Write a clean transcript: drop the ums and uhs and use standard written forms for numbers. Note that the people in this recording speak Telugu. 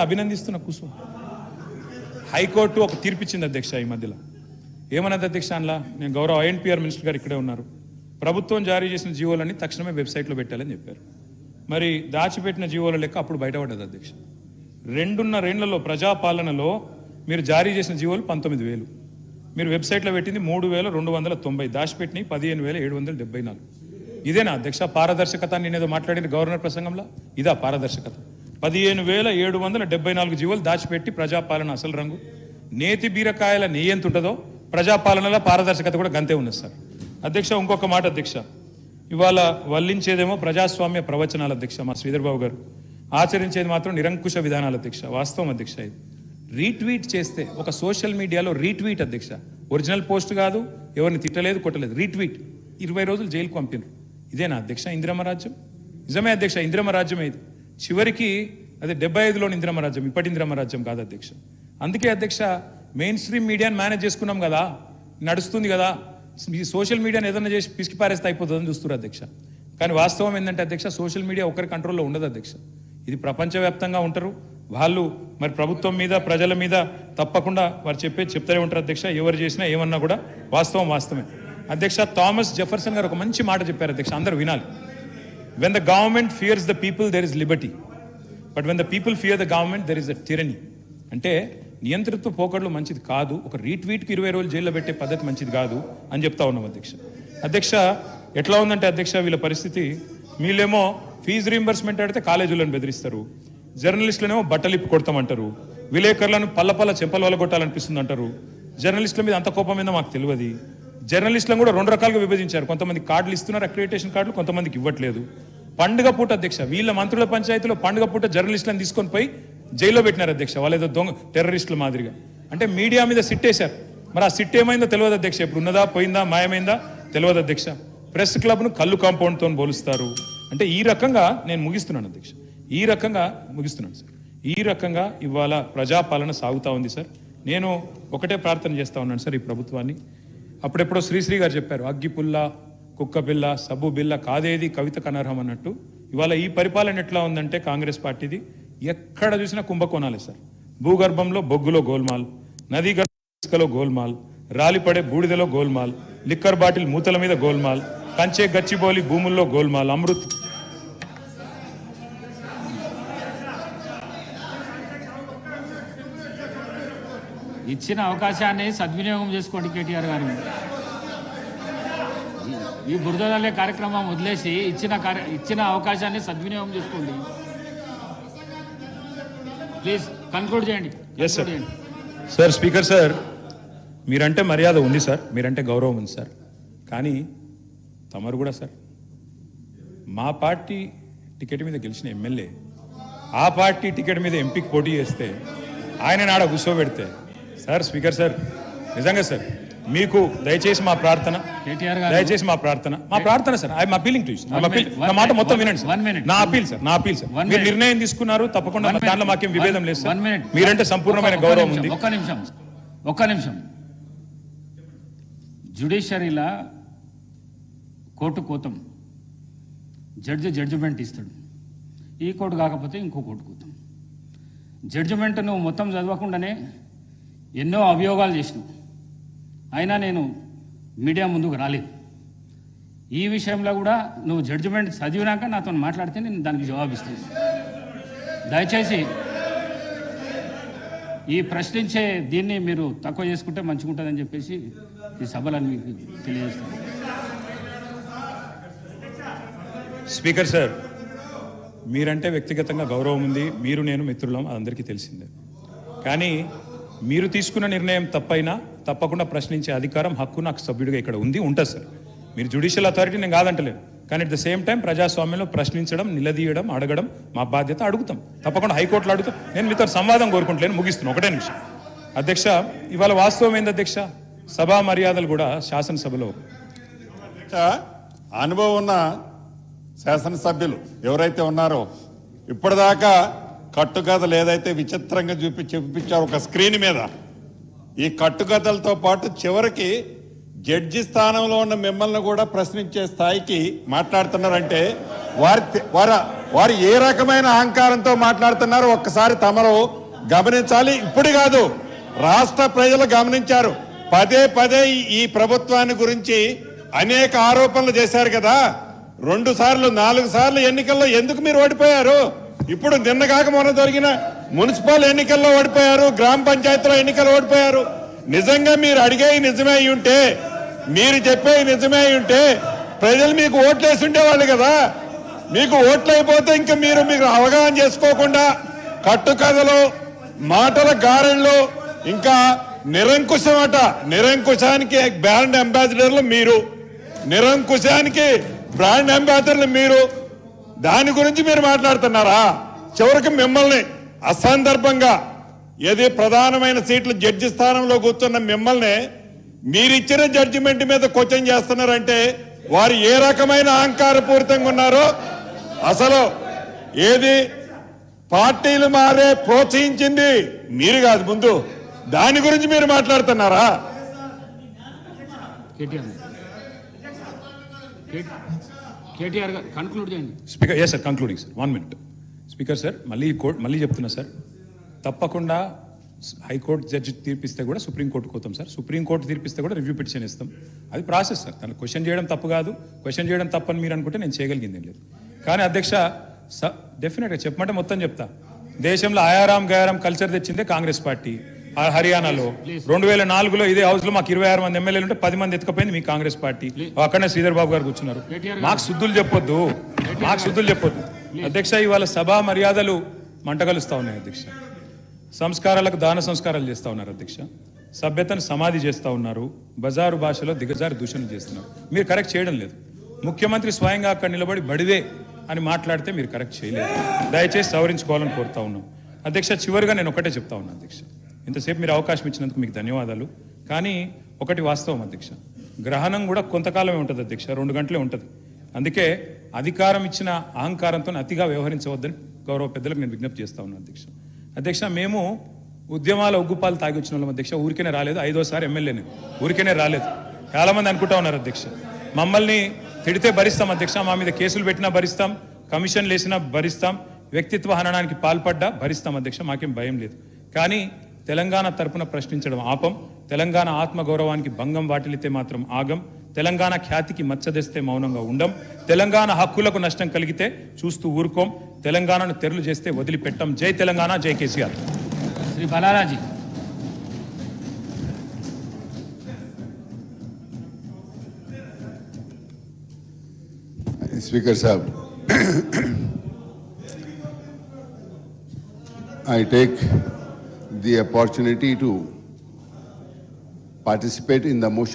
అభినందిస్తున్న కుసు హైకోర్టు ఒక తీర్పు ఇచ్చింది అధ్యక్ష. ఈ మధ్యలో ఏమన్నది అధ్యక్ష? అందులో నేను గౌరవ ఐఎన్పిఆర్ మినిస్టర్ గారు ఇక్కడే ఉన్నారు. ప్రభుత్వం జారీ చేసిన జీవోలన్నీ తక్షణమే వెబ్సైట్లో పెట్టాలని చెప్పారు. మరి దాచిపెట్టిన జీవోల లెక్క అప్పుడు బయటపడ్డది అధ్యక్ష. 2.5 ఏళ్లలో ప్రజాపాలనలో మీరు జారీ చేసిన జీవోలు 19,000, మీరు వెబ్సైట్లో పెట్టింది 3,290, దాచిపెట్టినవి 15,774. ఇదేనా అధ్యక్ష పారదర్శకత? నేనేదో మాట్లాడింది గవర్నర్ ప్రసంగంలో, ఇదా పారదర్శకత? 15,774 జీవోలు దాచిపెట్టి ప్రజాపాలన అసలు రంగు. నేతి బీరకాయల నెయ్యి ఎంత ఉంటుందో ప్రజాపాలనలో పారదర్శకత కూడా గంతే ఉన్నది సార్. అధ్యక్ష ఇంకొక మాట అధ్యక్ష, ఇవాళ వల్లించేదేమో ప్రజాస్వామ్య ప్రవచనాలు అధ్యక్ష మా శ్రీధర్ బాబు గారు, ఆచరించేది మాత్రం నిరంకుశ విధానాలు అధ్యక్ష. వాస్తవం అధ్యక్ష. ఇది రీట్వీట్ చేస్తే ఒక సోషల్ మీడియాలో రీట్వీట్ అధ్యక్ష, ఒరిజినల్ పోస్ట్ కాదు, ఎవరిని తిట్టలేదు కొట్టలేదు, రీట్వీట్ 20 రోజులు జైలుకు పంపినారు. ఇదేనా అధ్యక్ష ఇందిరమ్మ రాజ్యం? నిజమే అధ్యక్ష, ఇందిరమ్మ రాజ్యం ఇది. చివరికి అదే 75లోని ఇందిరమ్మ రాజ్యం, ఇప్పటి ఇందిరమ్మ రాజ్యం కాదు అధ్యక్ష. అందుకే అధ్యక్ష మెయిన్ స్ట్రీమ్ మీడియాని మేనేజ్ చేసుకున్నాం కదా, నడుస్తుంది కదా, ఈ సోషల్ మీడియాని ఏదైనా చేసి పిసికి పారేస్తే అయిపోతుందని చూస్తున్నారు అధ్యక్ష. కానీ వాస్తవం ఏంటంటే అధ్యక్ష, సోషల్ మీడియా ఒకరి కంట్రోల్లో ఉండదు అధ్యక్ష. ఇది ప్రపంచవ్యాప్తంగా ఉంటారు వాళ్ళు. మరి ప్రభుత్వం మీద ప్రజల మీద తప్పకుండా వారు చెప్తూనే ఉంటారు అధ్యక్ష. ఎవరు చేసినా ఏమన్నా కూడా వాస్తవం వాస్తవమే అధ్యక్ష. థామస్ జెఫర్సన్ గారు ఒక మంచి మాట చెప్పారు అధ్యక్ష, అందరూ వినాలి. When the government fears the people, there is liberty. But when the people fear the government, there is a tyranny. అంటే నియంత్రిత పోకడలు మంచిది కాదు, ఒక రీట్వీట్కి 20 రోజులు జైల్లో పెట్టే పద్ధతి మంచిది కాదు అని చెప్తా ఉన్నాం అధ్యక్ష. అధ్యక్ష ఎట్లా ఉందంటే అధ్యక్ష వీళ్ళ పరిస్థితి, వీళ్ళేమో ఫీజు రీంబర్స్మెంట్ అడితే కాలేజీలను బెదిరిస్తారు, జర్నలిస్టులనేమో బట్టలిప్పి కొడతామంటారు, విలేకరులను పల్ల చెంపల వల్ల కొట్టాలనిపిస్తుంది అంటారు. జర్నలిస్టుల మీద అంత కోపం మీద మాకు తెలియదు. జర్నలిస్టులను కూడా 2 రకాలుగా విభజించారు. కొంతమంది కార్డులు ఇస్తున్నారు, అక్రిడిటేషన్ కార్డులు, కొంతమందికి ఇవ్వట్లేదు. పండుగ పూట అధ్యక్ష వీళ్ళ మంత్రుల పంచాయతీలో పండుగ పూట జర్నలిస్టులను తీసుకొని పోయి జైల్లో పెట్టినారు అధ్యక్ష, వాళ్ళేదో దొంగ టెర్రరిస్టుల మాదిరిగా. అంటే మీడియా మీద సిట్టేశారు. మరి ఆ సిట్ ఏమైందో తెలియదు అధ్యక్ష, ఇప్పుడు ఉన్నదా పోయిందా మాయమైందా తెలియదు అధ్యక్ష. ప్రెస్ క్లబ్ను కళ్ళు కాంపౌండ్తో పోలుస్తారు. అంటే ఈ రకంగా నేను ముగిస్తున్నాను అధ్యక్ష, ఈ రకంగా ముగిస్తున్నాను సార్. ఈ రకంగా ఇవాళ ప్రజాపాలన సాగుతూ ఉంది సార్. నేను ఒకటే ప్రార్థన చేస్తూ ఉన్నాను సార్ ఈ ప్రభుత్వాన్ని. అప్పుడెప్పుడో శ్రీశ్రీ గారు చెప్పారు, అగ్గిపుల్ల కుక్క బిల్ల సబ్బు బిల్ల కాదేది కవితకు అనర్హం అన్నట్టు. ఇవాళ ఈ పరిపాలన ఎట్లా ఉందంటే కాంగ్రెస్ పార్టీది, ఎక్కడ చూసినా కుంభకోణాలే సార్. భూగర్భంలో బొగ్గులో గోల్మాల్, నదీ గర్భలో గోల్మాల్, రాలిపడే బూడిదలో గోల్మాల్, లిక్కర్ బాటిల్ మూతల మీద గోల్మాల్, కంచే గచ్చిబోలి భూముల్లో గోల్మాల్, అమృత్ ఇచ్చిన అవకాశాన్ని సద్వినియోగం చేసుకోండి కేటీఆర్ గారు. ఈ బురదలే కార్యక్రమం వదిలేసి ఇచ్చిన అవకాశాన్ని సద్వినియోగం చేసుకోండి. ప్లీజ్ కన్క్లూడ్ చేయండి. సార్ స్పీకర్ సార్, మీరంటే మర్యాద ఉంది సార్, మీరంటే గౌరవం ఉంది సార్. కానీ తమరు కూడా సార్ మా పార్టీ టికెట్ మీద గెలిచిన ఎమ్మెల్యే ఆ పార్టీ టికెట్ మీద ఎంపీకి పోటీ చేస్తే ఆయన నాడ కూర్చోబెడితే సార్ స్పీకర్ సార్ నిజంగా సార్ మీకు దయచేసి మా ప్రార్థన, దయచేసి మా ప్రార్థన sir. I'm appealing to you. నా మాట మొత్తం వినండి సార్. నా అపీల్ సార్, మీరు నిర్ణయం తీసుకున్నారు, తప్పకుండా దాంట్లో మాకేం విభేదం లేదు సార్. మీరంటే సంపూర్ణమైన గౌరవం ఉంది. ఒక్క నిమిషం. జ్యుడిషియరీలా కోర్టు కోతం, జడ్జిమెంట్ ఇస్తాడు. ఈ కోర్టు కాకపోతే ఇంకో కోర్టు కోతాం. జడ్జిమెంట్ నువ్వు మొత్తం చదవకుండానే ఎన్నో అభియోగాలు చేసినావు, అయినా నేను మీడియా ముందుకు రాలేదు. ఈ విషయంలో కూడా నువ్వు జడ్జిమెంట్ చదివినాక నాతో మాట్లాడితే నేను దానికి జవాబిస్తాను. దయచేసి ఈ ప్రశ్నించే దీన్ని మీరు తక్కువ చేసుకుంటే మంచిగా ఉంటుందని చెప్పేసి ఈ సభలను మీకు తెలియజేస్తాను. స్పీకర్ సార్, మీరంటే వ్యక్తిగతంగా గౌరవం ఉంది, మీరు నేను మిత్రులం, అందరికీ తెలిసిందే. కానీ మీరు తీసుకున్న నిర్ణయం తప్పైనా తప్పకుండా ప్రశ్నించే అధికారం, హక్కు నాకు సభ్యుడిగా ఇక్కడ ఉంటుంది సార్. మీరు జ్యుడిషియల్ అథారిటీ నేను కాదంటలేదు, కానీ అట్ ద సేమ్ టైం ప్రజాస్వామ్యంలో ప్రశ్నించడం, నిలదీయడం, అడగడం మా బాధ్యత. అడుగుతాం తప్పకుండా, హైకోర్టులో అడుగుతాం. నేను మీతో సంవాదం కోరుకుంటలేను, ముగిస్తున్నాను. ఒకటే నిమిషం అధ్యక్ష. ఇవాళ వాస్తవం ఏంది అధ్యక్ష, సభా మర్యాదలు కూడా శాసనసభలో అనుభవం ఉన్న శాసనసభ్యులు ఎవరైతే ఉన్నారో ఇప్పటిదాకా కట్టుకథలు ఏదైతే విచిత్రంగా చూపించారు ఒక స్క్రీన్ మీద, ఈ కట్టుకథలతో పాటు చివరికి జడ్జి స్థానంలో ఉన్న మిమ్మల్ని కూడా ప్రశ్నించే స్థాయికి మాట్లాడుతున్నారంటే వారు ఏ రకమైన అహంకారంతో మాట్లాడుతున్నారో ఒక్కసారి తమరు గమనించాలి. ఇప్పుడు కాదు, రాష్ట్ర ప్రజలు గమనించారు. పదే పదే ఈ ప్రభుత్వాన్ని గురించి అనేక ఆరోపణలు చేశారు కదా. 2 సార్లు 4 సార్లు ఎన్నికల్లో ఎందుకు మీరు ఓడిపోయారు? ఇప్పుడు నిన్నగాక మొన్న జరిగిన మున్సిపల్ ఎన్నికల్లో ఓడిపోయారు, గ్రామ పంచాయతీలో ఎన్నికలు ఓడిపోయారు. నిజంగా మీరు అడిగేవి నిజమే అయి ఉంటే, మీరు చెప్పేవి నిజమే అయి ఉంటే ప్రజలు మీకు ఓట్లేసి ఉండేవాళ్ళు కదా. మీకు ఓట్లు అయిపోతే ఇంకా మీరు అవగాహన చేసుకోకుండా కట్టుకథలు, మాటల గారెళ్ళు, ఇంకా నిరంకుశమట. నిరంకుశానికి బ్రాండ్ అంబాసిడర్లు మీరు, నిరంకుశానికి బ్రాండ్ అంబాసిడర్లు మీరు. దాని గురించి మీరు మాట్లాడుతున్నారా? చివరికి మిమ్మల్ని అసందర్భంగా ఏది ప్రధానమైన సీట్లు జడ్జి స్థానంలో కూర్చున్న మిమ్మల్ని మీరిచ్చిన జడ్జిమెంట్ మీద క్వశ్చన్ చేస్తున్నారంటే వారు ఏ రకమైన అహంకారపూరితంగా ఉన్నారో. అసలు ఏది పార్టీలు మారే ప్రోత్సహించింది మీరు కాదు, ముందు దాని గురించి మీరు మాట్లాడుతున్నారా? కేటీఆర్ గారు కన్క్లూడ్ చేయండి. Speaker yes sir, concluding sir, 1 minute. Speaker sir, మళ్ళీ చెప్తున్నా సార్, తప్పకుండా హైకోర్టు జడ్జి తీర్పిస్తే కూడా సుప్రీంకోర్టుకు పోతాం సార్. సుప్రీంకోర్టు తీర్పిస్తే కూడా రివ్యూ పిటిషన్ ఇస్తాం. అది ప్రాసెస్ సార్. దాన్ని క్వశ్చన్ చేయడం తప్పు కాదు. క్వశ్చన్ చేయడం తప్పని మీరు అనుకుంటే నేను చేయగలిగింది ఏం లేదు. కానీ అధ్యక్ష, డెఫినెట్గా చెప్పమంటే మొత్తం చెప్తా. దేశంలో ఆయారాం గయారాం కల్చర్ తెచ్చిందే కాంగ్రెస్ పార్టీ. హర్యానాలో 2004లో ఇదే హౌస్ లో మాకు 26 మంది ఎమ్మెల్యేలు ఉంటే 10 మంది ఎత్తుకపోయింది మీ కాంగ్రెస్ పార్టీ. అక్కడనే శ్రీధర్ బాబు గారు కూర్చున్నారు. మాకు శుద్ధులు చెప్పొద్దు. అధ్యక్ష, ఇవాళ సభా మర్యాదలు మంటగలుస్తా ఉన్నాయి అధ్యక్ష. సంస్కారాలకు దాన సంస్కారాలు చేస్తా ఉన్నారు అధ్యక్ష. సభ్యతను సమాధి చేస్తా ఉన్నారు. బజారు భాషలో దిగజారి దూషణ చేస్తున్నారు. మీరు కరెక్ట్ చేయడం లేదు. ముఖ్యమంత్రి స్వయంగా అక్కడ నిలబడి బడిదే అని మాట్లాడితే మీరు కరెక్ట్ చేయలేదు. దయచేసి సవరించుకోవాలని కోరుతా ఉన్నాం అధ్యక్ష. చివరిగా నేను ఒకటే చెప్తా ఉన్నాను అధ్యక్ష, ఇంతసేపు మీరు అవకాశం ఇచ్చినందుకు మీకు ధన్యవాదాలు. కానీ ఒకటి వాస్తవం అధ్యక్ష, గ్రహణం కూడా కొంతకాలమే ఉంటుంది అధ్యక్ష, 2 గంటలే ఉంటుంది. అందుకే అధికారం ఇచ్చిన అహంకారంతో అతిగా వ్యవహరించవద్దని గౌరవ పెద్దలకు నేను విజ్ఞప్తి చేస్తా ఉన్నాను అధ్యక్ష. మేము ఉద్యమాల ఉగ్గుపాలు తాగి వచ్చిన వాళ్ళం అధ్యక్ష. ఊరికేనే రాలేదు. 5వ సారి ఎమ్మెల్యేని ఊరికేనే రాలేదు. చాలా మంది అనుకుంటా ఉన్నారు అధ్యక్ష. మమ్మల్ని తిడితే భరిస్తాం అధ్యక్ష, మా మీద కేసులు పెట్టినా భరిస్తాం, కమిషన్లు వేసినా భరిస్తాం, వ్యక్తిత్వ హననానికి పాల్పడ్డా భరిస్తాం అధ్యక్ష. మాకేం భయం లేదు. కానీ తెలంగాణ తరపున ప్రశ్నించడం ఆపం. తెలంగాణ ఆత్మగౌరవానికి భంగం వాటిల్లితే మాత్రం ఆగం. తెలంగాణ ఖ్యాతికి మచ్చదెస్తే మౌనంగా ఉండం. తెలంగాణ హక్కులకు నష్టం కలిగితే చూస్తూ ఊరుకోం. తెలంగాణను తెరలు చేస్తే వదిలిపెట్టం. జై తెలంగాణ, జై KCR. Shri బలారాజీ. Speaker Sahab, I take the opportunity to participate in the motion